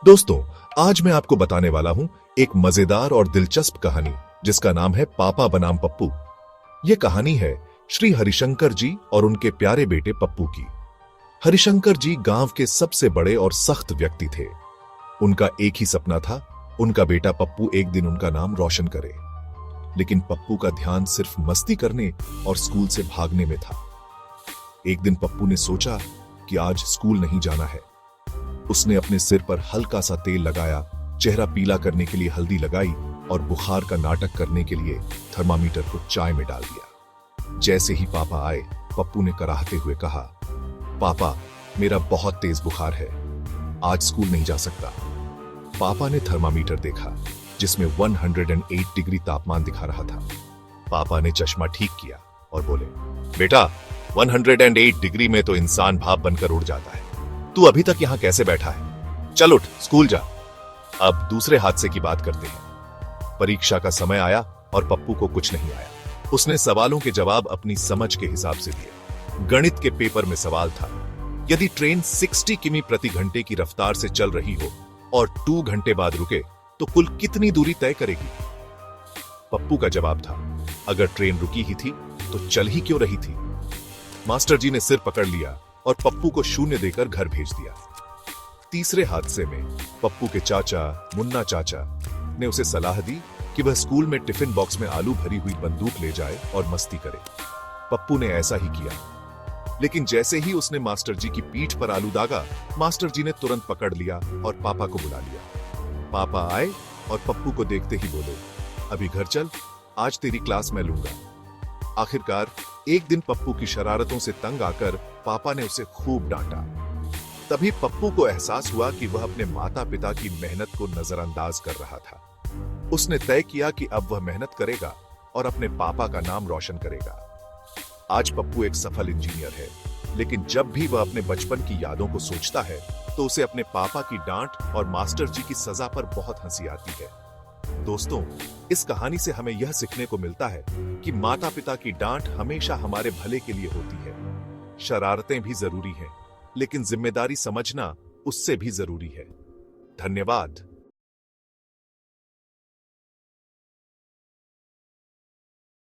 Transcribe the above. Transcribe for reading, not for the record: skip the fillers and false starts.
दोस्तों, आज मैं आपको बताने वाला हूं एक मजेदार और दिलचस्प कहानी जिसका नाम है पापा बनाम पप्पू। यह कहानी है श्री हरिशंकर जी और उनके प्यारे बेटे पप्पू की। हरिशंकर जी गांव के सबसे बड़े और सख्त व्यक्ति थे। उनका एक ही सपना था, उनका बेटा पप्पू एक दिन उनका नाम रोशन करे। लेकिन पप्पू का ध्यान सिर्फ मस्ती करने और स्कूल से भागने में था। एक दिन पप्पू ने सोचा कि आज स्कूल नहीं जाना है। उसने अपने सिर पर हल्का सा तेल लगाया, चेहरा पीला करने के लिए हल्दी लगाई और बुखार का नाटक करने के लिए थर्मामीटर को चाय में डाल दिया। जैसे ही पापा आए, पप्पू ने कराहते हुए कहा, पापा, मेरा बहुत तेज बुखार है, आज स्कूल नहीं जा सकता। पापा ने थर्मामीटर देखा जिसमें 108 डिग्री तापमान दिखा रहा था। पापा ने चश्मा ठीक किया और बोले, बेटा, 108 डिग्री में तो इंसान भाप बनकर उड़ जाता है। तू अभी तक यहां कैसे बैठा है? चल उठ, स्कूल जा। अब दूसरे हादसे की बात करते हैं। परीक्षा का समय आया और पप्पू को कुछ नहीं आया। उसने सवालों के जवाब अपनी समझ के हिसाब से दिए। गणित के पेपर में सवाल था, यदि ट्रेन 60 किमी प्रति घंटे की रफ्तार से चल रही हो और 2 घंटे बाद रुके तो कुल कितनी दूरी तय करेगी? पप्पू का जवाब था, अगर ट्रेन रुकी ही थी तो चल ही क्यों रही थी? मास्टर जी ने सिर पकड़ लिया और पप्पू को 0 देकर घर भेज दिया। तीसरे हादसे में पप्पू के चाचा, मुन्ना चाचा, ने उसे सलाह दी कि वह स्कूल में टिफिन बॉक्स में आलू भरी हुई बंदूक ले जाए और मस्ती करे। पप्पू ने ऐसा ही किया। लेकिन जैसे ही उसने मास्टर जी की पीठ पर आलू दागा, मास्टर जी ने तुरंत पकड़ लिया और पापा को बुला लिया। पापा आए और पप्पू को देखते ही बोले, अभी घर चल, आज तेरी क्लास मैं लूंगा। आखिरकार एक दिन पप्पू की शरारतों से तंग आकर पापा ने उसे खूब डांटा। तभी पप्पू को एहसास हुआ कि वह अपने माता पिता की मेहनत को नजरअंदाज कर रहा था। उसने तय किया कि अब वह मेहनत करेगा और अपने पापा का नाम रोशन करेगा। आज पप्पू एक सफल इंजीनियर है, लेकिन जब भी वह अपने बचपन की यादों को सोचता है तो उसे अपने पापा की डांट और मास्टर जी की सजा पर बहुत हंसी आती है। दोस्तों, इस कहानी से हमें यह सीखने को मिलता है कि माता पिता की डांट हमेशा हमारे भले के लिए होती है। शरारतें भी जरूरी हैं, लेकिन जिम्मेदारी समझना उससे भी जरूरी है। धन्यवाद।